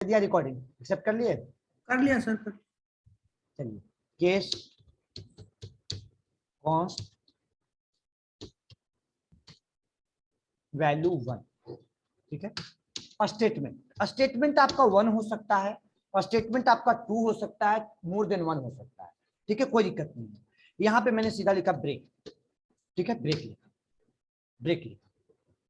दिया recording, accept कर लिए? कर लिया सर। चलिए, केस कॉन्स्ट वैल्यू 1, ठीक है। स्टेटमेंट, स्टेटमेंट आपका 1 हो सकता है, स्टेटमेंट आपका 2 हो सकता है, मोर देन 1 हो सकता है, ठीक है, कोई दिक्कत नहीं है। यहाँ पे मैंने सीधा लिखा ब्रेक, ठीक है, ब्रेक लिखा, ब्रेक लिखा,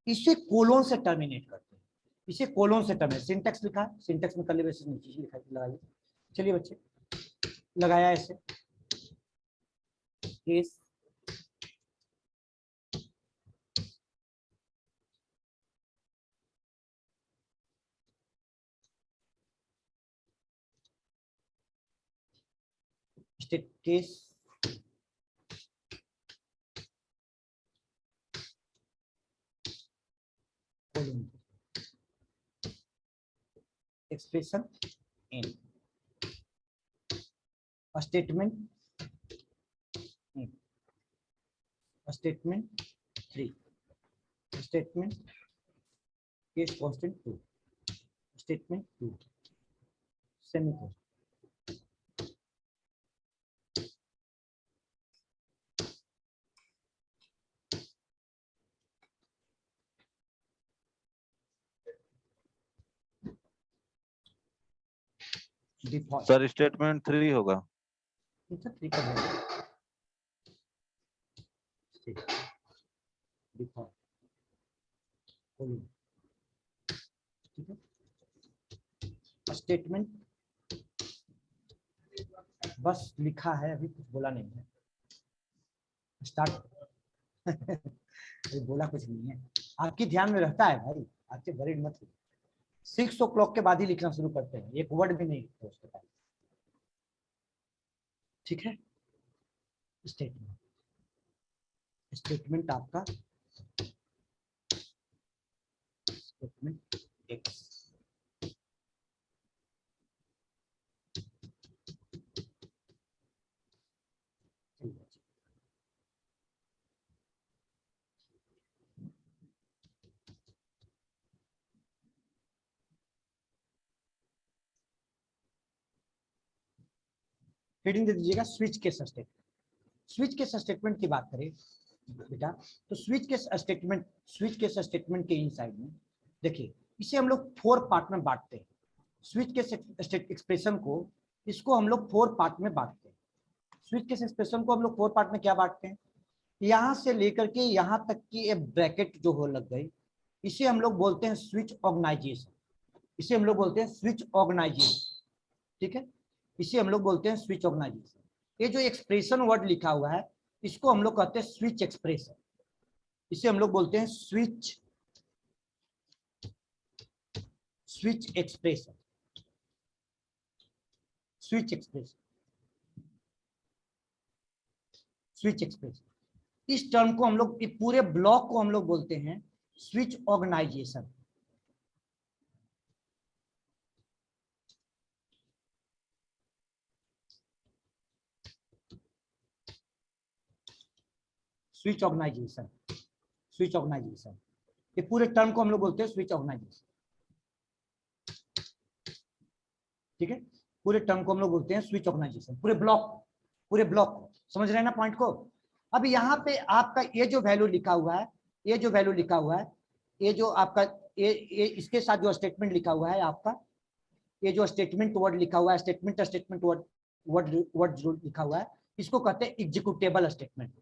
इसे कोलोन से टर्मिनेट करते हैं, इसे कोलोन से टर्मिनेट, सिंटेक्स लिखा, सिंटेक्स में करली ब्रेसेस नीचे लिखा, लगाइए। चलिए बच्चे, लगाया ऐसे, case case colon expression in statement statement 3 statement case constant 2 statement 2 semicolon. Sir statement 3 होगा, ठीक है, डिफॉल्ट ठीक है। स्टेटमेंट बस लिखा है, अभी कुछ बोला नहीं है, स्टार्ट अभी बोला कुछ नहीं है, आपके ध्यान में रहता है भाई, आपके वरीड मत 6 o'clock के बाद ही लिखना शुरू करते हैं, एक वर्ड भी नहीं लिखते उसके पहले, ठीक है। स्टेटमेंट, स्टेटमेंट आपका स्टेटमेंट एक्स, हेडिंग दे दीजिएगा switch case statement. Switch case statement की बात करें बेटा, तो स्विच केस स्टेटमेंट के इनसाइड में देखिए, इसे हम लोग 4 पार्ट में बांटते हैं। स्विच केस एक्सप्रेशन को, इसको हम लोग 4 पार्ट में बांटते हैं। स्विच केस एक्सप्रेशन को हम लोग 4 पार्ट में क्या बांटते हैं, यहां से लेकर के यहां तक की एक ब्रैकेट जो हो लग गई, इसे हम लोग बोलते हैं स्विच ऑर्गेनाइजेशन, इसे हम लोग बोलते हैं स्विच ऑर्गेनाइजेशन, ठीक है, इसे हम लोग बोलते हैं स्विच ऑर्गेनाइजेशन। ये जो एक्सप्रेशन वर्ड लिखा हुआ है, इसको हम लोग कहते हैं स्विच एक्सप्रेशन, इसे हम लोग बोलते हैं switch expression, switch expression, switch expression. इस टर्म को हम लोग, पूरे ब्लॉक को हम लोग बोलते हैं switch organisation. Switch organisation, switch organisation, ये पूरे टर्म को हम लोग बोलते हैं स्विच ऑर्गेनाइजेशन, ठीक है, पूरे टर्म को हम लोग बोलते हैं स्विच ऑर्गेनाइजेशन, पूरे ब्लॉक समझ रहे हैं ना पॉइंट को। अब यहाँ पे आपका ये जो वैल्यू लिखा हुआ है, ये जो वैल्यू लिखा हुआ है, ये जो आपका ये इसके साथ जो स्टेटमेंट लिखा हुआ है आपका, ये जो स्टेटमेंट वर्ड लिखा हुआ है, स्टेटमेंट वर्ड जो लिखा हुआ है, इसको कहते हैं एग्जीक्यूटेबल स्टेटमेंट,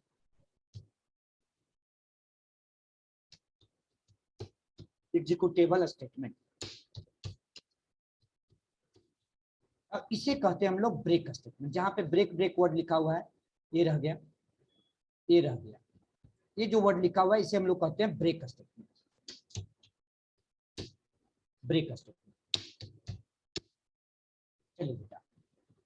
एग्जीक्यूटेबल स्टेटमेंट। इसे कहते हैं हम लोग ब्रेक स्टेटमेंट। जहां पे ब्रेक वर्ड लिखा हुआ है, ये रह गया, ये रह गया, ये जो वर्ड लिखा हुआ है इसे हम लोग कहते हैं ब्रेक स्टेटमेंट, ब्रेक स्टेटमेंट। चलिए बेटा,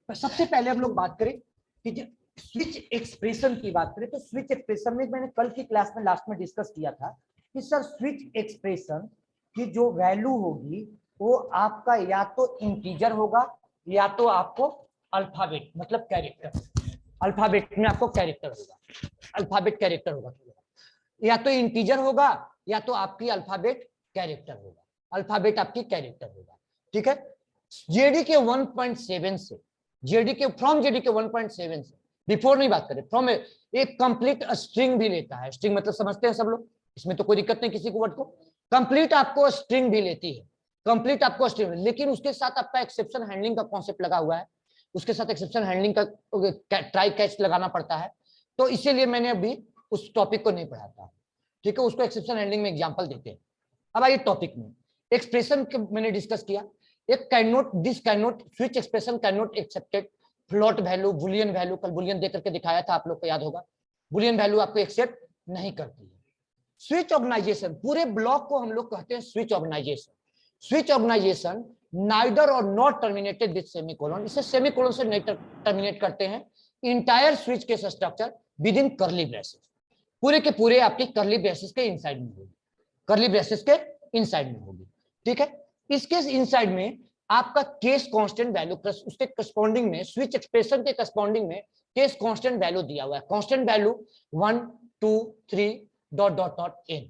तो सबसे पहले हम लोग बात करें कि स्विच एक्सप्रेशन की बात करें, तो स्विच एक्सप्रेशन में मैंने कल की क्लास में लास्ट में डिस्कस किया था कि सर स्विच एक्सप्रेशन की जो वैल्यू होगी वो आपका या तो इंटीजर होगा या तो आपको अल्फाबेट मतलब कैरेक्टर, अल्फाबेट में आपको कैरेक्टर होगा, अल्फाबेट कैरेक्टर होगा, या तो इंटीजर होगा या तो आपकी अल्फाबेट कैरेक्टर होगा, अल्फाबेट आपकी कैरेक्टर होगा, ठीक है। जेडीके 1.7 से, जेडीके फ्रॉम जेडीके 1.7 से, बिफोर नहीं बात करें, फ्रॉम एक कंप्लीट स्ट्रिंग भी लेता है। स्ट्रिंग मतलब समझते हैं सब लोग, इसमें तो कोई दिक्कत नहीं किसी को वर्ड को। कंप्लीट आपको स्ट्रिंग भी लेती है, कंप्लीट आपको स्ट्रिंग, लेकिन उसके साथ आपका एक्सेप्शन हैंडलिंग का कॉन्सेप्ट लगा हुआ है, उसके साथ एक्सेप्शन हैंडलिंग का ट्राई कैच लगाना पड़ता है। तो इसीलिए मैंने अभी उस टॉपिक को नहीं पढ़ाता, ठीक है, उसको एक्सेप्शन हैंडलिंग में एग्जांपल देते हैं। अब आइए टॉपिक में, एक्सप्रेशन मैंने डिस्कस किया। एक can not, this can not, switch expression can not accepted float value, Boolean value, कल बुलियन देकर के दिखाया था, आप लोग को याद होगा, बुलियन वैल्यू आपको एक्सेप्ट नहीं करती है। स्विच ऑर्गेनाइजेशन, पूरे ब्लॉक को हम लोग कहते हैं switch organisation. Switch organisation neither और नॉट टर्मिनेटेड विद सेमीकोलन, इसे सेमीकोलन से नहीं टर्मिनेट करते हैं। Entire switch case structure within curly braces, पूरे के पूरे आपके कर्ली ब्रेसेस के इनसाइड में होगी, कर्ली ब्रेसेस के इनसाइड में होगी, ठीक है। इसके इनसाइड में आपका केस कांस्टेंट वैल्यू, उसके करस्पॉन्डिंग में, स्विच एक्सप्रेशन के करस्पॉन्डिंग में केस कांस्टेंट वैल्यू दिया हुआ है। Constant value 1 2 3 ... n।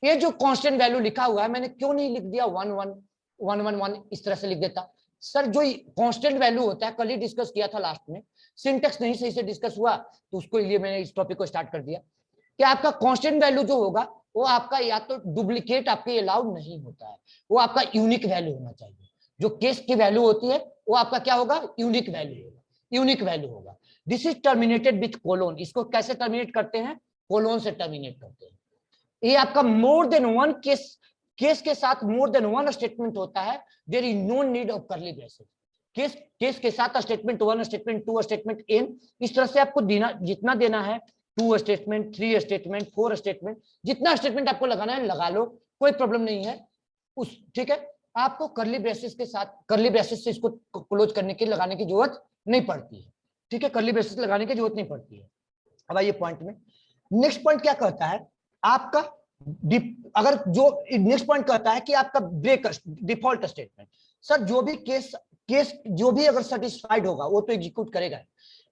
ये जो कांस्टेंट वैल्यू लिखा हुआ है, मैंने क्यों नहीं लिख दिया 1 1 1 1 1, इस तरह से लिख देता सर। जो कांस्टेंट वैल्यू होता है, कल ही डिस्कस किया था लास्ट में, सिंटेक्स नहीं सही से डिस्कस हुआ, तो उसको लिए मैंने इस टॉपिक को स्टार्ट कर दिया कि आपका कांस्टेंट वैल्यू जो होगा वो आपका या तो डुप्लीकेट आपके अलाउड नहीं होता है, वो आपका यूनिक वैल्यू होना चाहिए। जो केस की वैल्यू होती है वो आपका क्या होगा, यूनिक वैल्यू होगा, यूनिक वैल्यू होगा। This is terminated with colon, इसको कैसे टर्मिनेट करते हैं, कोलोन से टर्मिनेट करते हैं। ये आपका more than one case, case के साथ मोर देन वन स्टेटमेंट होता है, there is no need of curly braces. Case के साथ स्टेटमेंट 1 स्टेटमेंट 2 स्टेटमेंट n, इस तरह से आपको देना, जितना देना है, 2 स्टेटमेंट 3 स्टेटमेंट 4 स्टेटमेंट, जितना स्टेटमेंट आपको लगाना है लगा लो, कोई प्रॉब्लम नहीं है उस, ठीक है। आपको कर्ली ब्रेसेस के साथ, कर्ली ब्रेसेस से इसको क्लोज करने के, लगाने की जरूरत नहीं पड़ती है, ठीक है, कर्ली ब्रेसेस लगाने की जरूरत नहीं पड़ती है। अब आइए पॉइंट में, नेक्स्ट पॉइंट क्या कहता है आपका, अगर जो नेक्स्ट पॉइंट कहता है कि आपका ब्रेक डिफॉल्ट स्टेटमेंट, सर जो भी केस जो भी अगर सेटिस्फाइड होगा वो तो एग्जीक्यूट करेगा,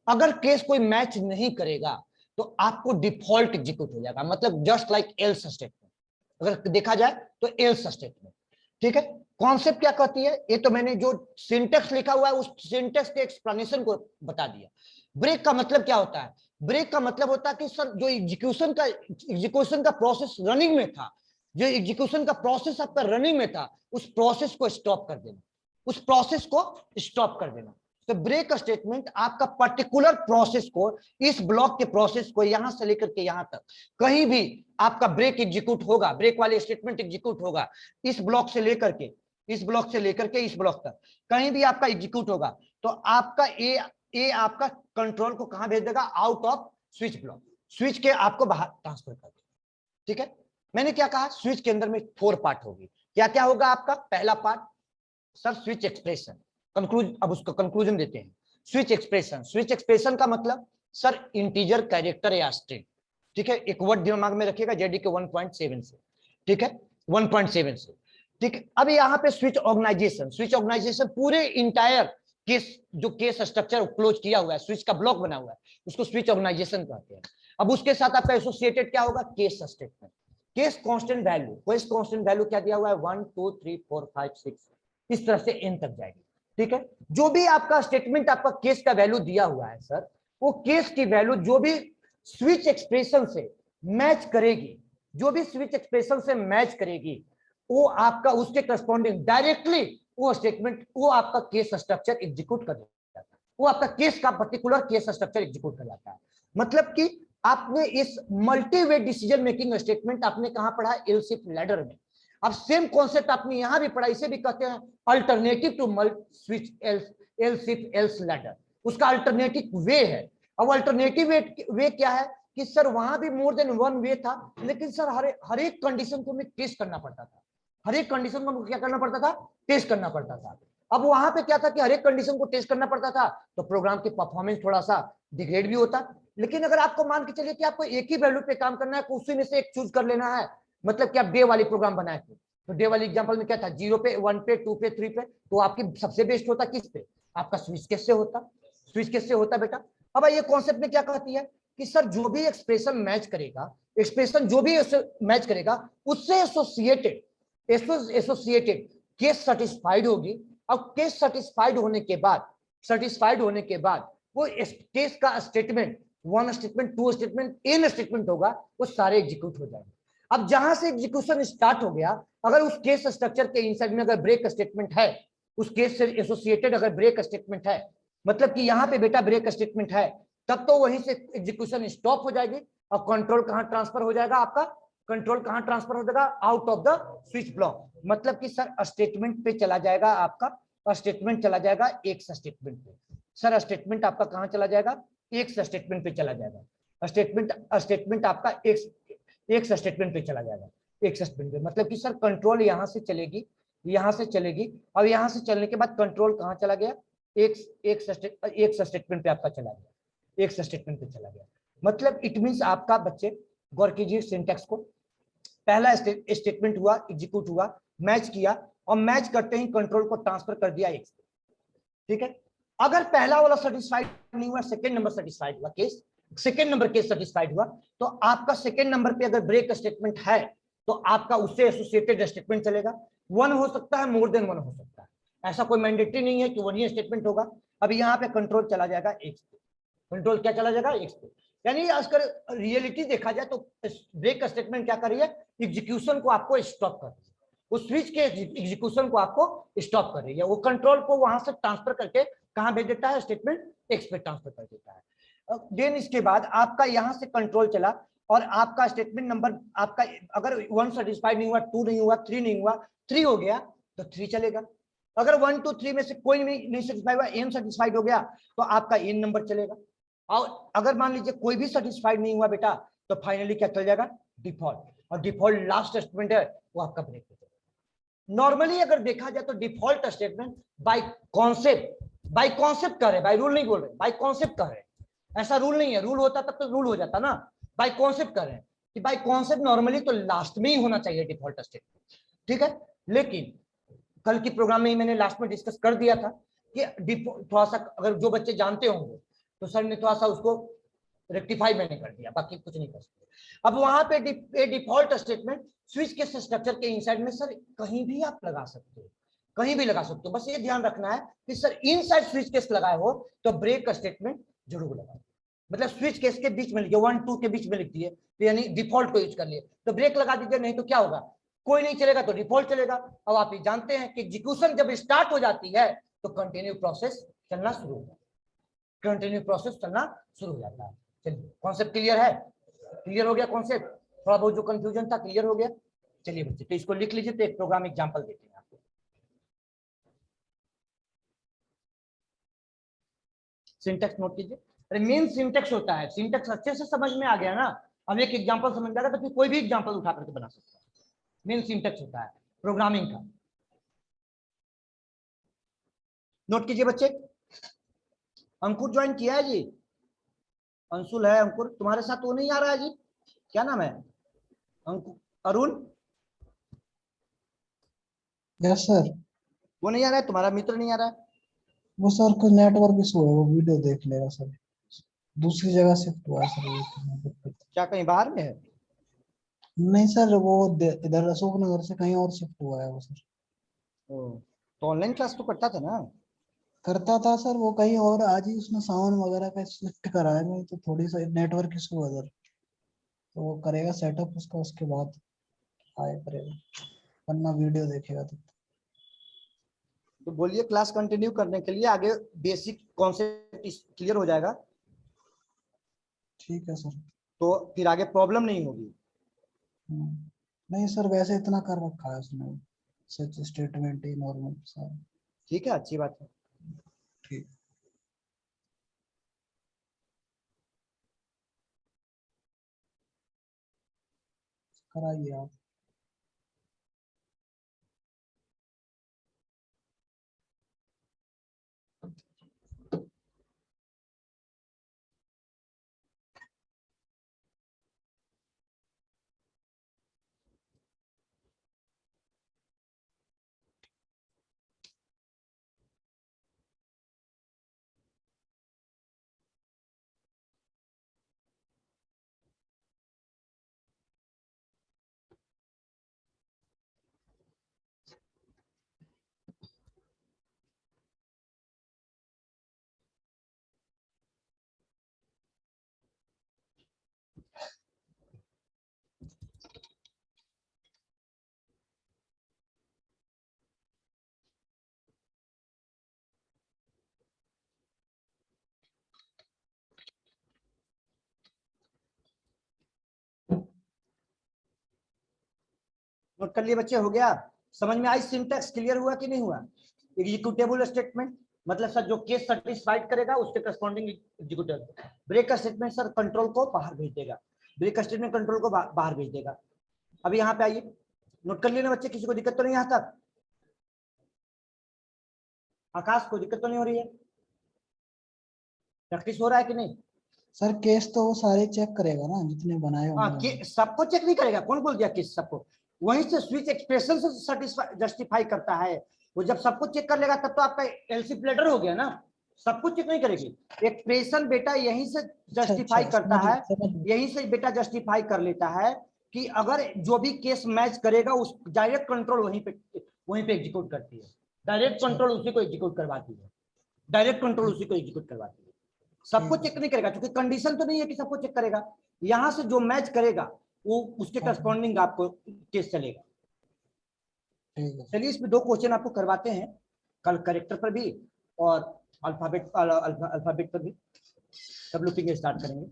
अगर केस कोई मैच नहीं करेगा तो आपको डिफॉल्ट एग्जीक्यूट हो जाएगा, मतलब जस्ट लाइक एल्स स्टेटमेंट, अगर देखा जाए तो एल्स स्टेटमेंट, ठीक है। कॉन्सेप्ट क्या कहती है, ये तो मैंने जो सिंटेक्स लिखा हुआ है उस सिंटेक्स के एक्सप्लेनेशन को बता दिया। ब्रेक का मतलब क्या होता है, ब्रेक का मतलब होता है कि सर जो एग्जीक्यूशन का प्रोसेस रनिंग में था, जो एग्जीक्यूशन का प्रोसेस आपका रनिंग में था, उस प्रोसेस को स्टॉप कर देना, उस प्रोसेस को स्टॉप कर देना। तो ब्रेक स्टेटमेंट आपका पर्टिकुलर प्रोसेस को, इस ब्लॉक के प्रोसेस को यहां से लेकर के यहां तक कहीं भी आपका ब्रेक एग्जीक्यूट होगा, ब्रेक वाले स्टेटमेंट एग्जीक्यूट होगा, इस ब्लॉक से लेकर के इस ब्लॉक से लेकर के इस ब्लॉक तक कहीं भी आपका एग्जीक्यूट होगा, तो आपका ए आपका कंट्रोल को कहां भेज देगा, out off switch block, switch के आपको बाहर ट्रांसफर कर देगा, ठीक है। मैंने क्या कहा, स्विच के अंदर में 4 पार्ट होगी, क्या क्या होगा आपका, पहला पार्ट सर स्विच एक्सप्रेशन, अब उसको कंक्लूजन देते हैं। स्विच एक्सप्रेशन, स्विच एक्सप्रेशन का मतलब सर इंटीजर, कैरेक्टर या स्ट्रिंग, ठीक है। एक वर्ड दिमाग में रखिएगा, जेडीके 1.7 से, ठीक है, 1.7 से, ठीक है। अब यहाँ पे स्विच ऑर्गेनाइजेशन, स्विच ऑर्गेनाइजेशन पूरे इंटायर केस, जो केस स्ट्रक्चर क्लोज किया हुआ है, स्विच का ब्लॉक बना हुआ है, उसको स्विच ऑर्गेनाइजेशन कहते हैं। अब उसके साथ आपका एसोसिएटेड क्या होगा, case statement, case constant value, case constant value क्या दिया हुआ है, 1 2 3 4 5 6, इस तरह से n तक जाएगी, ठीक है। जो भी आपका स्टेटमेंट आपका केस का वैल्यू दिया हुआ है सर, वो केस की वैल्यू जो भी स्विच एक्सप्रेशन से मैच करेगी, जो भी स्विच एक्सप्रेशन से मैच करेगी, वो आपका उसके करस्पॉन्डिंग डायरेक्टली वो स्टेटमेंट, वो आपका केस स्ट्रक्चर एग्जीक्यूट कर जाता है, वो आपका केस का पर्टिकुलर केस स्ट्रक्चर एग्जीक्यूट कर जाता है। मतलब कि आपने इस मल्टीवे डिसीजन मेकिंग स्टेटमेंट आपने कहां पढ़ा, एल्स इफ लैडर में। अब सेम कॉन्सेप्ट आपने यहां भी पढ़ा, इसे भी कहते हैं alternative to switch else if else ladder, उसका अल्टरनेटिव वे है। अब अल्टरनेटिव वे क्या है कि सर वहां भी मोर देन वन वे था, लेकिन सर हर एक कंडीशन को हमें टेस्ट करना पड़ता था, हर एक कंडीशन को क्या करना पड़ता था, टेस्ट करना पड़ता था। अब वहां पे क्या था कि हर एक कंडीशन को टेस्ट करना पड़ता था, तो प्रोग्राम की परफॉर्मेंस थोड़ा सा डिग्रेड भी होता। लेकिन अगर आपको मान के चलिए कि आपको एक ही वैल्यू पे काम करना है, तो उसी में से एक चूज कर लेना है, मतलब कि आप डे वाली प्रोग्राम बनाए थे, तो डे वाली एग्जांपल में क्या था, 0 पे 1 पे 2 पे 3 पे, तो आपकी सबसे बेस्ट होता किस पे, आपका स्विच केस से होता, स्विच केस से होता बेटा। अब ये कॉन्सेप्ट में क्या कहती है कि सर जो भी एक्सप्रेशन मैच करेगा, एक्सप्रेशन जो भी मैच करेगा, उससे एसोसिएटेड केस सेटिस्फाइड होगी, अब केस सेटिस्फाइड होने के बाद वो केस का statement, 1 statement, 2 statement, n statement होगा, वो सारे एग्जीक्यूट हो जाएंगे। अब जहां से एग्जीक्यूशन स्टार्ट हो गया, अगर उस केस स्ट्रक्चर के इनसाइड में अगर ब्रेक स्टेटमेंट है, उस केस से एसोसिएटेड अगर ब्रेक स्टेटमेंट है, मतलब कि यहाँ पे बेटा ब्रेक स्टेटमेंट है, तब तो वहीं से एग्जीक्यूशन स्टॉप हो जाएगी और कंट्रोल कहां ट्रांसफर हो जाएगा आपका, कंट्रोल कहां ट्रांसफर हो जाएगा, out of the switch block. मतलब कि सर स्टेटमेंट पे चला जाएगा आपका, स्टेटमेंट चला जाएगा एक स्टेटमेंट पे। सर स्टेटमेंट आपका कहां चला जाएगा, एक स्टेटमेंट पे चला जाएगा। स्टेटमेंट आपका एक स्टेटमेंट पे चला जाएगा, एक स्टेटमेंट पे। मतलब कि सर कंट्रोल यहां से चलेगी, यहां से चलेगी, और यहां से चलने के बाद कंट्रोल कहां चला गया, एक स्टेटमेंट पे आपका चला गया, एक स्टेटमेंट पे चला गया। मतलब इट मींस आपका बच्चे गौर कीजिए सिंटैक्स को, पहला स्टेटमेंट हुआ, एग्जीक्यूट हुआ, मैच किया, और मैच करते ही कंट्रोल को ट्रांसफर कर दिया एक। ठीक है, अगर पहला वाला सेटिस्फाइड नहीं हुआ, सेकंड नंबर सेटिस्फाइड हुआ case, second number case satisfied हुआ, तो आपका सेकंड नंबर पे अगर ब्रेक स्टेटमेंट है तो आपका उससे एसोसिएटेड स्टेटमेंट चलेगा। 1 हो सकता है, मोर देन 1 हो सकता है, ऐसा कोई मैंडेटरी नहीं है कि 1 ही स्टेटमेंट होगा। अब यहाँ पे कंट्रोल चला जाएगा एक पे, कंट्रोल क्या चला जाएगा, एक पे। यानी अगर रियलिटी देखा जाए तो ब्रेक स्टेटमेंट क्या कर रही है, एग्जीक्यूशन को आपको स्टॉप कर रही है, उस स्विच के एग्जीक्यूशन को आपको स्टॉप कर रही है, वो कंट्रोल को वहां से ट्रांसफर करके कहां भेज देता है, स्टेटमेंट एक्स पे ट्रांसफर कर देता है। देन इसके बाद आपका यहां से कंट्रोल चला और आपका स्टेटमेंट नंबर आपका अगर 1 सेटिस्फाइड नहीं हुआ, 2 नहीं हुआ, 3 नहीं हुआ, 3 हो गया तो 3 चलेगा। अगर 1 2 3 में से कोई नहीं सेटिस्फाइड हुआ, n सेटिस्फाइड हो गया तो आपका n नंबर चलेगा। और अगर मान लीजिए कोई भी सेटिस्फाइड नहीं हुआ बेटा, तो फाइनली क्या चल जाएगा, डिफॉल्ट, और डिफॉल्ट लास्ट स्टेटमेंट है वो आपका ब्रेक हो जाएगा। नॉर्मली अगर देखा जाए तो डिफॉल्ट स्टेटमेंट बाय कॉन्सेप्ट कर रहे, बाय रूल नहीं बोल रहे, बाय कॉन्सेप्ट कर रहे, ऐसा रूल नहीं है, रूल होता तब तो रूल हो जाता ना, बाय कॉन्सेप्ट कर रहे हैं कि बाय कॉन्सेप्ट नॉर्मली तो लास्ट में ही होना चाहिए डिफॉल्ट स्टेटमेंट। ठीक है, लेकिन कल की प्रोग्राम में मैंने लास्ट में डिस्कस कर दिया था कि थोड़ा सा अगर जो बच्चे जानते होंगे तो सर ने थोड़ा सा उसको रेक्टिफाई मैंने कर दिया, बाकी कुछ नहीं कर सकते। अब वहां पे डिफॉल्ट स्टेटमेंट स्विच के स्ट्रक्चर के इनसाइड में सर कहीं भी आप लगा सकते हो, कहीं भी लगा सकते हो, बस ये ध्यान रखना है कि सर इनसाइड स्विच केस लगाए हो तो ब्रेक स्टेटमेंट जरूर लगाओ। मतलब स्विच केस के बीच में लिखिए, 1 2 के बीच में लिख दिए तो यानी डिफॉल्ट को यूज कर लिए तो ब्रेक लगा दीजिए, नहीं तो क्या होगा, कोई नहीं चलेगा तो डिफॉल्ट चलेगा। अब आप ये जानते हैं कि एग्जीक्यूशन जब स्टार्ट हो जाती है तो कंटिन्यू प्रोसेस चलना शुरू हो जाता है, कंटिन्यू प्रोसेस चलना शुरू हो जाता है। चलिए कॉन्सेप्ट क्लियर है, क्लियर हो गया कॉन्सेप्ट, थोड़ा बहुत जो कंफ्यूजन था क्लियर हो गया। चलिए बच्चे तो इसको लिख लीजिए, तो एक प्रोग्राम एग्जांपल देते हैं आपको। सिंटेक्स नोट कीजिए, अरे मेन सिंटेक्स होता है, सिंटेक्स अच्छे से समझ में आ गया ना, अब एक एग्जांपल समझ में आ गया तो फिर कोई भी एग्जांपल उठा करके बना सकता है। मेन सिंटेक्स होता है प्रोग्रामिंग का, नोट कीजिए बच्चे। अंकुर ज्वाइन किया है जी, अंशुल है, अंकुर तुम्हारे साथ वो नहीं आ रहा है जी, क्या नाम है, अंकुर, अरुण, यस सर। वो नहीं आ रहा है, तुम्हारा मित्र नहीं आ रहा है। वो सर कुछ नेटवर्क इशू है, वो वीडियो देख लेगा सर, दूसरी जगह शिफ्ट हुआ है सर वो। क्या कहीं बाहर में है, नहीं सर, वो इधर अशोक नगर से कहीं और शिफ्ट हुआ है वो सर। तो ऑनलाइन क्लास तो करता था ना। करता था सर वो कहीं और, आज ही उसने साउंड वगैरह का शिफ्ट करा है, नहीं तो थोड़ी सा नेटवर्क इशू है उधर, तो वो करेगा सेटअप उसका, उसके बाद आया करेगा, वरना वीडियो देखेगा तब। तो बोलिए क्लास कंटिन्यू करने के लिए, आगे बेसिक कॉन्सेप्ट क्लियर हो जाएगा ठीक है सर। तो फिर आगे प्रॉब्लम नहीं होगी। नहीं सर, वैसे इतना कर रखा है उसने, सच स्टेटमेंट ही नॉर्मल सर। ठीक है, अच्छी बात है। ठीक, कराइए आप। नोट कर लिए बच्चे, हो गया? समझ में आई? सिंटैक्स क्लियर हुआ कि नहीं हुआ? एग्जीक्यूटेबल स्टेटमेंट मतलब सर जो केस सेटिस्फाइड करेगा उसके corresponding executable. Break statement sir control को बाहर भेज देगा, ब्रेक स्टेटमेंट कंट्रोल को बाहर भेज देगा। अभी यहाँ पे आइए, नोट कर लिए ना बच्चे, किसी को दिक्कत तो नहीं यहाँ तक? आकाश को दिक्कत तो नहीं हो रही है? प्रैक्टिस हो रहा है कि नहीं? सर केस तो वो सारे चेक करेगा ना जितने बनाए हाँ, होंगे। सबको चेक नहीं करेगा, कौन बोल दिया केस सबको? वहीं से स्विच एक्सप्रेशन से सेटिस्फाई जस्टिफाई करता है। वो जब सबको चेक कर लेगा तब तो आपका एलसी प्लेटर हो गया ना। सब कुछ चेक नहीं करेगी, एक्सप्रेशन बेटा यहीं से जस्टिफाई करता है, यहीं से बेटा जस्टिफाई कर लेता है कि अगर जो भी केस मैच करेगा उस डायरेक्ट कंट्रोल वहीं पे एग्जीक्यूट करती है, डायरेक्ट कंट्रोल उसी को एग्जीक्यूट करवाती है, डायरेक्ट कंट्रोल उसी को एग्जीक्यूट करवाती है। सबको चेक नहीं करेगा क्योंकि कंडीशन तो नहीं है कि सबको चेक करेगा। यहां से जो मैच करेगा वो उसके करस्पॉन्डिंग आपको केस चलेगा। चलिए इसमें 2 क्वेश्चन आपको करवाते हैं कल, करेक्टर पर भी और अल्फाबेट पर भी। सब लुकिंग स्टार्ट करेंगे।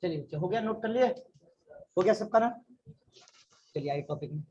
चलिए हो गया, नोट कर लिए? हो गया सबका ना? चलिए आइए टॉपिक में।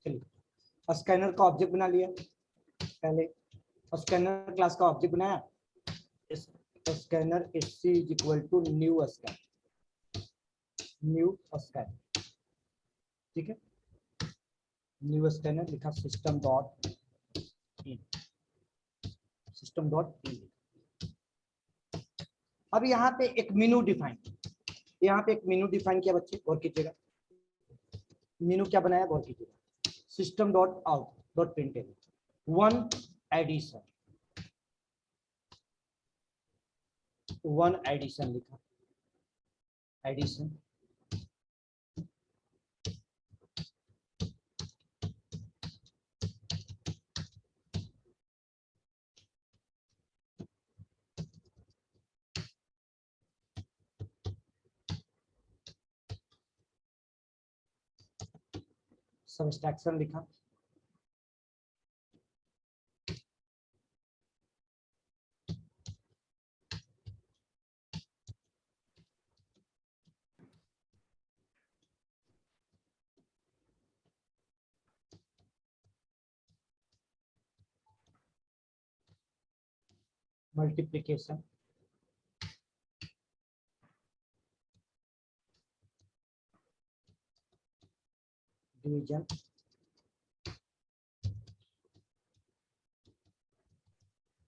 चलिए स्कैनर का ऑब्जेक्ट बना लिया पहले, स्कैनर क्लास का ऑब्जेक्ट बनाया। Scanner SC is equal to new scanner, ठीक है। न्यू स्कैनर लिखा, सिस्टम डॉट इन। अब यहाँ पे एक मेनू डिफाइन, यहाँ पे एक मेनू डिफाइन किया बच्चे, गौर कीजिएगा। मेनू क्या बनाया, गौर कीजिएगा। System dot out dot printable, 1 addition लिखा, एडिशन। सब्सट्रैक्शन लिखा, मल्टीप्लिकेशन, डिवीजन,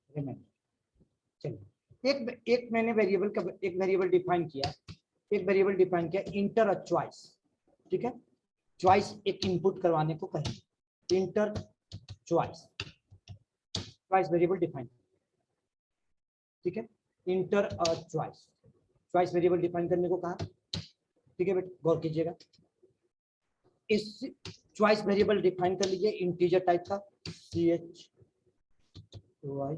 रिमाइंडर। चलिए एक मैंने वेरिएबल डिफाइन किया, इंटर चॉइस, ठीक है। चॉइस एक इनपुट करवाने को कहें, इंटर चॉइस वेरिएबल डिफाइन। ठीक है, inter a choice, choice variable define करने को कहा, ठीक है बेटा, गौर कीजिएगा। इस चॉइस वेरिएबल डिफाइन कर लीजिए इंटीजर टाइप का, ch y,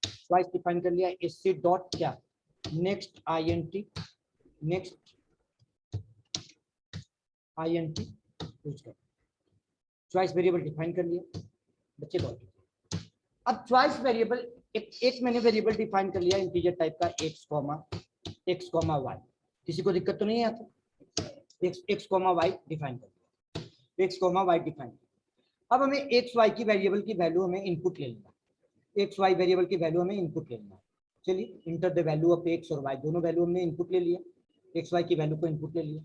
चॉइस डिफाइन कर लिया, sc डॉट क्या, next int, next int use कर, चॉइस वेरिएबल डिफाइन कर लिया बच्चे, गौर कीजिए। अब चॉइस वेरिएबल एक मैंने वेरिएबल डिफाइन कर लिया इंटीजर टाइप का x, y, किसी को दिक्कत तो नहीं है यहाँ पे, x, y डिफाइन कर दिया, x, y डिफाइन। अब हमें x, y की वेरिएबल की वैल्यू हमें इनपुट ले लेना, x, y वेरिएबल की वैल्यू हमें इनपुट ले लेना। चलिए, enter the value of x और y, दोनों वैल्यू हमने इनपुट ले लिया, x, y की वैल्यू को इनपुट ले लिया।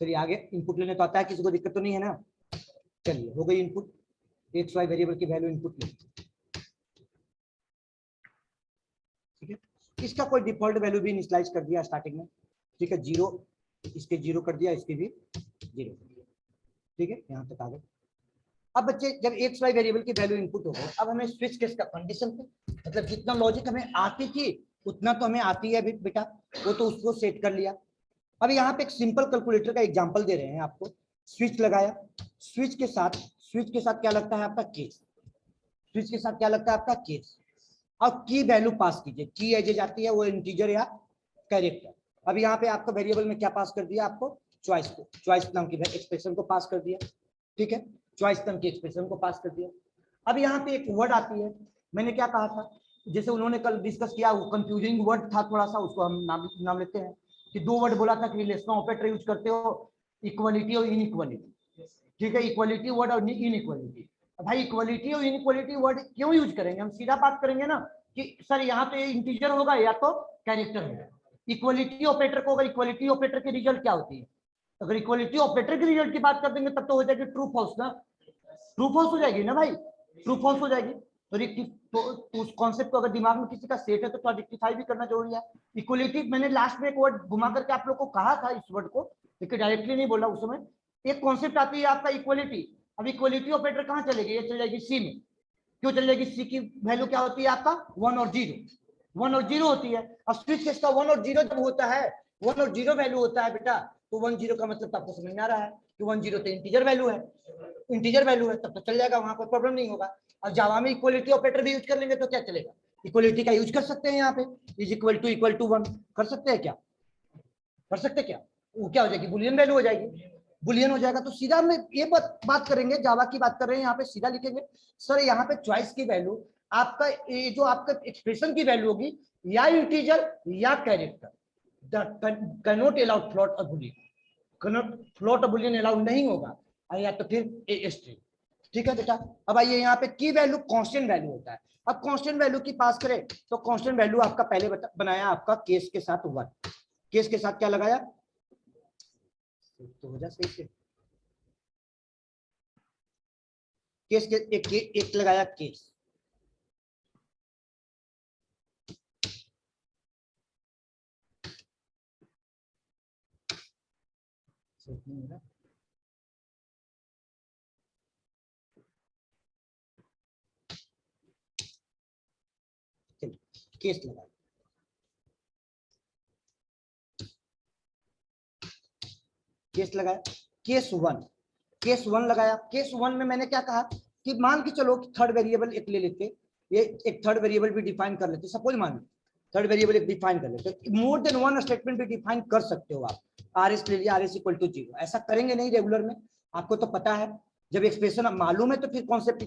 चलिए आगे, इनपुट लेने तो आता है, किसी को दिक्कत तो नहीं है ना। चलिए हो गई इनपुट, x, y वेरिएबल की वैल्यू इनपुट ले, ठीक है। इसका कोई डिफॉल्ट वैल्यू भी इनिशियलाइज कर दिया स्टार्टिंग में, ठीक है, 0, इसके 0 कर दिया, इसके भी 0 कर दिया, ठीक है, यहाँ तक आ गए। अब बच्चे जब x, y वेरिएबल की वैल्यू इनपुट हो गई, अब हमें स्विच केस का कंडीशन पे, मतलब जितना लॉजिक हमें आती थी उतना तो हमें आती है बेटा, वो तो उसको सेट कर लिया। अब यहाँ पे एक सिंपल कैलकुलेटर का एग्जांपल दे रहे हैं आपको, स्विच लगाया, स्विच के साथ क्या लगता है आपका केस, स्विच के साथ क्या लगता है आपका केस, और की वैल्यू पास कीजिए, की एज जाती है वो इंटीजर या कैरेक्टर। अब यहाँ पे आपका वेरिएबल में क्या पास कर दिया, आपको चॉइस को, चॉइस नाम की एक्सप्रेशन को पास कर दिया, ठीक है, चॉइस नाम की एक्सप्रेशन को पास कर दिया। अब यहाँ पे एक वर्ड आती है, मैंने क्या कहा था, जैसे उन्होंने कल डिस्कस किया, वो कंफ्यूजिंग वर्ड था थोड़ा सा, उसको हम नाम लेते हैं कि 2 वर्ड बोला था कि रिलेशनल ऑपरेटर यूज करते हो, इक्वलिटी और इनइक्वलिटी, ठीक है, इक्वलिटी वर्ड और इनइक्वलिटी। भाई इक्वलिटी और इनइक्वलिटी वर्ड क्यों यूज करेंगे, हम सीधा बात करेंगे ना कि सर यहाँ पे इंटीजर होगा या तो कैरेक्टर होगा। इक्वलिटी ऑपरेटर को, अगर इक्वलिटी ऑपरेटर की रिजल्ट क्या होती है, अगर इक्वलिटी ऑपरेटर की रिजल्ट की बात कर देंगे तब तो हो जाएगी ट्रू फॉल्स ना, ट्रू फॉल्स हो जाएगी ना भाई, ट्रू फॉल्स हो जाएगी। तो उस कॉन्सेप्ट को अगर दिमाग में किसी का सेट है तो रेक्टिफाई भी करना जरूरी है। इक्वलिटी मैंने लास्ट में एक वर्ड घुमा करके आप लोग को कहा था, इस वर्ड को लेकिन डायरेक्टली नहीं बोला उस समय। एक कॉन्सेप्ट आती है आपका इक्वलिटी, अब इक्वलिटी ऑपरेटर कहाँ चलेगी, ये चल जाएगी सी में। क्यों चल जाएगी, सी की वैल्यू क्या होती है आपका 1 और 0, 1 और 0 होती है। अब स्विच केस का 1 और 0 जब होता है, 1 और 0 वैल्यू होता है बेटा, तो 1 0 का मतलब आपको समझ में आ रहा है कि 1 0 तो इंटीजर वैल्यू है, इंटीजर वैल्यू है, तब तो चल जाएगा, वहां कोई प्रॉब्लम नहीं होगा। और जावा में इक्वलिटी ऑपरेटर भी यूज कर लेंगे तो क्या चलेगा, इक्वलिटी का यूज कर सकते हैं, यहाँ पे इज इक्वल टू 1 कर सकते हैं, क्या कर सकते हैं, क्या वो क्या हो जाएगी, बुलियन वैल्यू हो जाएगी, बुलियन हो जाएगा। तो सीधा हम ये बात करेंगे, जावा की बात कर रहे हैं, यहाँ पे सीधा लिखेंगे सर यहाँ पे चॉइस की वैल्यू आपका, ये जो आपका एक्सप्रेशन की वैल्यू होगी या इंटीजर या character, can not allow float और बुलियन, फ्लोट और बुलियन अलाउ नहीं होगा, या तो फिर स्ट्रिंग, ठीक है बेटा। अब आइए यहाँ पे की वैल्यू कांस्टेंट वैल्यू होता है। अब कांस्टेंट वैल्यू की पास करें तो कांस्टेंट वैल्यू आपका पहले बनाया आपका केस के साथ 1, केस के साथ क्या लगाया, तो हो जा सही से, केस के एक लगाया केस, केस लगाया, केस लगाया, केस 1 लगाया। केस 1 में मैंने क्या कहा कि मान के चलो कि थर्ड वेरिएबल एक ले लेते, ये एक थर्ड वेरिएबल भी डिफाइन कर लेते, सपोज मान थर्ड वेरिएबल एक डिफाइन कर लेते, मोर देन 1 स्टेटमेंट भी डिफाइन कर सकते हो आप। RS ले लिया, RS इक्वल टू 0, ऐसा करेंगे नहीं रेगुलर में, आपको तो पता है, जब एक्सप्रेशन मालूम है तो फिर कॉन्सेप्ट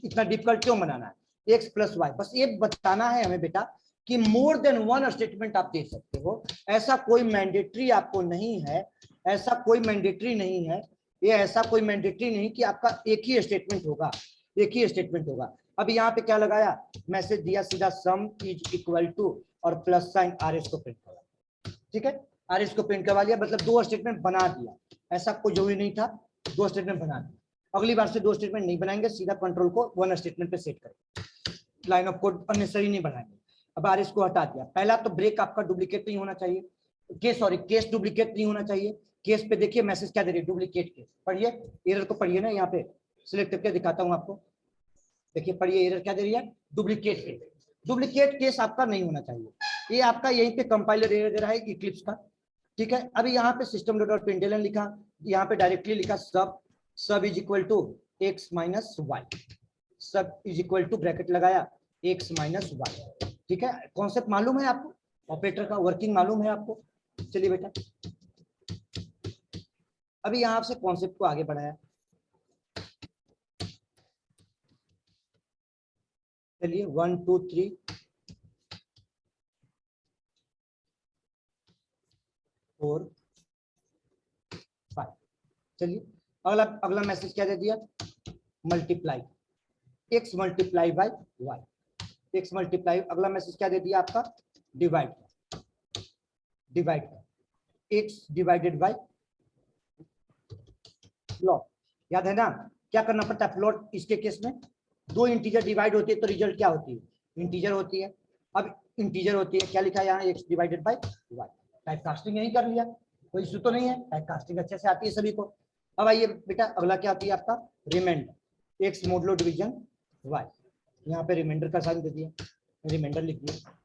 इतना डिफिकल्ट क्यों बनाना है। x प्लस वाई, बस ये बताना है हमें बेटा कि मोर देन 1 स्टेटमेंट आप दे सकते हो, ऐसा कोई मैंडेटरी आपको नहीं है, ऐसा कोई मैंडेटरी नहीं है, ये ऐसा कोई मैंडेटरी नहीं कि आपका एक ही स्टेटमेंट होगा, एक ही स्टेटमेंट होगा। अब यहाँ पे क्या लगाया, मैसेज दिया सीधा सम इज इक्वल टू और प्लस साइन RS को प्रिंट करवा, ठीक है, RS को प्रिंट करवा लिया, मतलब 2 स्टेटमेंट बना दिया, ऐसा कोई जरूरी नहीं था, 2 स्टेटमेंट बना दिया। अगली बार से 2 स्टेटमेंट नहीं बनाएंगे, सीधा कंट्रोल को 1 स्टेटमेंट पे सेट करेंगे, लाइन ऑफ कोड अननेसेसरी नहीं बनाएंगे। अब RS को हटा दिया, पहला तो ब्रेक आपका डुप्लीकेट नहीं होना चाहिए, केस डुप्लीकेट नहीं होना चाहिए। केस पे देखिए मैसेज क्या दे रही है, डुप्लीकेट केस, पढ़िए एरर को, पढ़िए ना, यहाँ पे सिलेक्ट करके दिखाता हूँ आपको, देखिए पढ़िए, एरर क्या दे रही है, डुप्लीकेट केस। डुप्लीकेट केस आपका नहीं होना चाहिए, ये आपका यहीं पे कंपाइलर एरर दे रहा है इक्लिप्स का, ठीक है। अभी यहाँ पे सिस्टम डॉट आउट प्रिंटलन लिखा, यहाँ पे डायरेक्टली लिखा sub is equal to X minus Y, sub is equal to bracket लगाया एक्स माइनस वाई, ठीक है। कॉन्सेप्ट मालूम है आपको, ऑपरेटर का वर्किंग मालूम है आपको। चलिए बेटा, अभी यहाँ से कॉन्सेप्ट को आगे बढ़ाया, चलिए 1 2 3 4 5। चलिए अगला अगला मैसेज क्या दे दिया, multiply X multiply by Y, X multiply, अगला मैसेज क्या दे दिया आपका, divide divide X divided by float. याद है ना क्या करना पड़ता है प्लॉट, इसके केस में दो इंटीजर डिवाइड होती है तो रिजल्ट क्या होती है, इंटीजर होती है। अब इंटीजर होती है, क्या लिखा है यहाँ, X divided by Y. Type casting यही कर लिया, कोई इशू तो नहीं है, टाइप कास्टिंग अच्छे से आती है सभी को। अब आइए बेटा, अगला क्या आती है आपका, reminder X modulo division Y, यहाँ पे रिमाइंडर का साइन दे दिया, रिमाइंडर लिख दिया।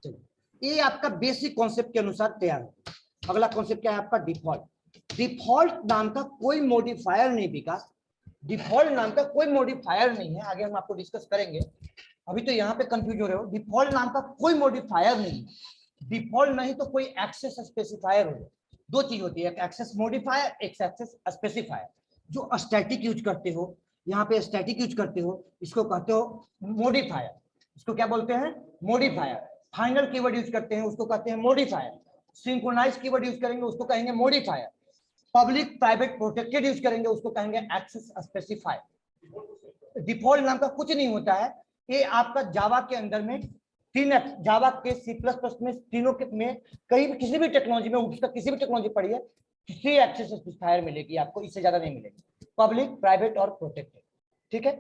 चलिए ये आपका बेसिक कॉन्सेप्ट के अनुसार तैयार है। अगला कॉन्सेप्ट क्या है आपका, डिफॉल्ट। डिफॉल्ट नाम का कोई मॉडिफायर नहीं विकास, डिफॉल्ट नाम का कोई मॉडिफायर नहीं है, आगे हम आपको डिस्कस करेंगे, अभी तो यहाँ पे कंफ्यूज हो रहे हो। डिफॉल्ट नाम का कोई मॉडिफायर नहीं है, डिफॉल्ट नहीं तो कोई एक्सेस स्पेसिफायर हो। दो चीज होती है, एक एक्सेस मॉडिफायर, एक एक्सेस स्पेसिफायर। जो स्टैटिक यूज करते हो, यहाँ पे स्टैटिक यूज करते हो, इसको कहते हो मॉडिफायर, इसको क्या बोलते हैं, मॉडिफायर। फाइनल कीवर्ड यूज करते हैं, उसको कहते हैं मॉडिफायर। सिंक्रोनाइज कीवर्ड यूज करेंगे, उसको कहेंगे modifier. Public private protected use करेंगे, उसको कहेंगे एक्सेस स्पेसिफायर। डिफॉल्ट नाम का कुछ नहीं होता है, ये आपका जावा के अंदर में तीन, जावा के सी प्लस प्लस में तीनों के में कहीं भी किसी भी टेक्नोलॉजी में, उसका किसी भी टेक्नोलॉजी पढ़िए, किसी एक्सेस स्पेसिफायर मिलेगी आपको, इससे ज्यादा नहीं मिलेगी। पब्लिक प्राइवेट और प्रोटेक्टेड, ठीक है,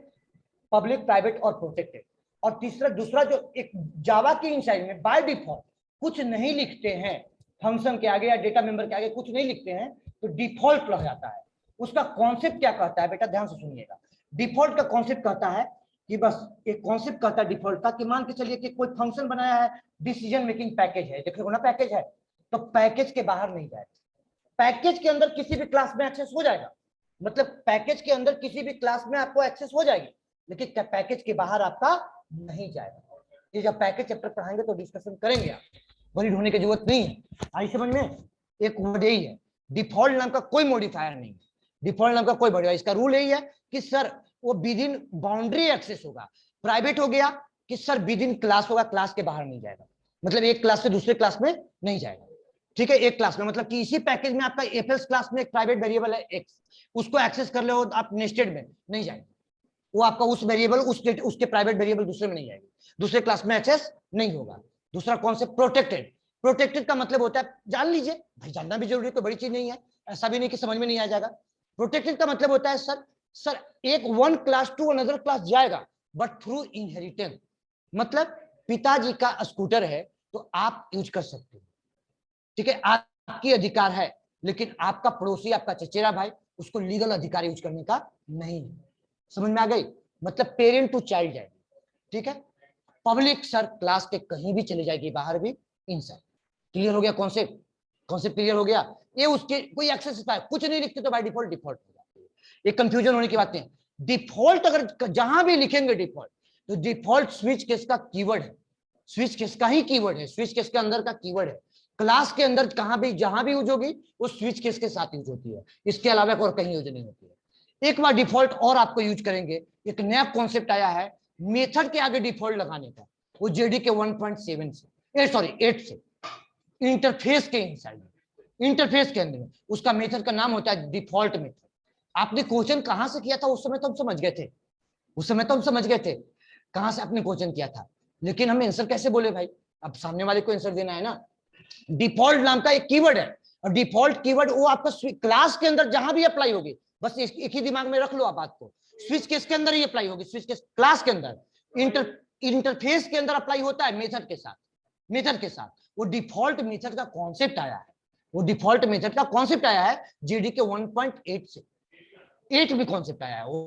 पब्लिक प्राइवेट और प्रोटेक्टेड। और तीसरा दूसरा जो एक जावा के इनसाइड में बाय डिफॉल्ट कुछ नहीं लिखते हैं, फंक्शन के आगे या डेटा मेंबर के आगे कुछ नहीं लिखते हैं, तो डिफॉल्ट लग जाता है। उसका कॉन्सेप्ट क्या कहता है बेटा, ध्यान से सुनिएगा। डिफॉल्ट का कॉन्सेप्ट कहता है कि बस एक कॉन्सेप्ट कहता है डिफॉल्ट का, कि मान के चलिए कि कोई फंक्शन बनाया है, डिसीजन मेकिंग पैकेज है, देखो ना पैकेज है, तो पैकेज के बाहर नहीं जाएगा, पैकेज के अंदर किसी भी क्लास में एक्सेस हो जाएगा, मतलब पैकेज के अंदर किसी भी क्लास में आपको एक्सेस हो जाएगी, लेकिन पैकेज के बाहर आपका नहीं जाएगा। ये जब पैकेज चैप्टर पढ़ाएंगे तो डिस्कशन करेंगे, आप वरीड होने की जरूरत नहीं है। आई समझ में, एक वर्ड यही है, डिफॉल्ट नाम का कोई मॉडिफायर नहीं है, डिफॉल्ट नाम का कोई मॉडिफायर। इसका रूल यही है कि सर वो विद इन बाउंड्री एक्सेस होगा, प्राइवेट हो गया कि सर विद इन क्लास होगा, क्लास के बाहर नहीं जाएगा, मतलब एक क्लास से दूसरे क्लास में नहीं जाएगा, ठीक है। एक क्लास में मतलब कि इसी पैकेज में आपका एफएस क्लास में एक प्राइवेट वेरिएबल है एक्स, उसको एक्सेस कर ले आप नेस्टेड में नहीं जाएगा, वो आपका उस वेरिएबल उसके प्राइवेट वेरिएबल दूसरे में नहीं जाएगी, दूसरे क्लास में एक्सेस नहीं होगा। दूसरा कॉन्सेप्ट प्रोटेक्टेड। प्रोटेक्टेड का मतलब होता है, जान लीजिए भाई, जानना भी जरूरी है, कोई बड़ी चीज नहीं है, ऐसा भी नहीं कि समझ में नहीं आ जाएगा। प्रोटेक्टेड का मतलब होता है सर एक one class to another class जाएगा बट थ्रू इनहेरिटेंस, मतलब पिताजी का स्कूटर है तो आप यूज कर सकते हो, ठीक है, आपकी अधिकार है, लेकिन आपका पड़ोसी, आपका चचेरा भाई, उसको लीगल अधिकार यूज करने का नहीं है। समझ में आ गई, मतलब पेरेंट टू चाइल्ड जाएगी, ठीक है। पब्लिक सर क्लास के कहीं भी चली जाएगी, बाहर भी, इनसाइड। क्लियर हो गया कॉन्सेप्ट, कॉन्सेप्ट क्लियर हो गया। ये उसके कोई एक्सेस कुछ नहीं लिखते तो बाय डिफॉल्ट डिफॉल्ट हो जाती है, ये कंफ्यूजन होने की बात नहीं। डिफॉल्ट अगर जहां भी लिखेंगे डिफॉल्ट, तो डिफॉल्ट स्विच केस का कीवर्ड है, स्विच केस का ही कीवर्ड है, स्विच केस के अंदर का कीवर्ड है। क्लास के अंदर कहां भी जहां भी यूज होगी वो स्विच केस के साथ यूज होती है, इसके अलावा और कहीं यूज नहीं होती है। एक बार डिफॉल्ट और आपको यूज करेंगे, एक नया कॉन्सेप्ट आया है मेथड के आगे डिफॉल्ट लगाने का, वो जेडीके 1.7 से, सॉरी 8 से, इंटरफेस के इनसाइड, इंटरफेस के अंदर उसका मेथड का नाम होता है डिफॉल्ट मेथड। आपने क्वेश्चन कहां से किया था उस समय तो हम समझ गए थे, उस समय तो हम समझ गए थे कहां से आपने क्वेश्चन किया था, लेकिन हमें आंसर कैसे बोले भाई, अब सामने वाले को आंसर देना है ना। डिफॉल्ट नाम का एक कीवर्ड है, और डिफॉल्ट कीवर्ड वो आपका क्लास के अंदर जहां भी अप्लाई होगी, बस एक ही दिमाग में रख लो आप बात को, स्विच केस के अंदर ही अप्लाई होगी, स्विच केस क्लास के अंदर, इंटरफेस के अंदर अप्लाई होता है मेथड के साथ, मेथड के साथ। वो डिफॉल्ट मेथड का कॉन्सेप्ट आया है, वो डिफॉल्ट मेथड का कॉन्सेप्ट आया है जेडीके 1.8 से, 8 भी कॉन्सेप्ट आया है वो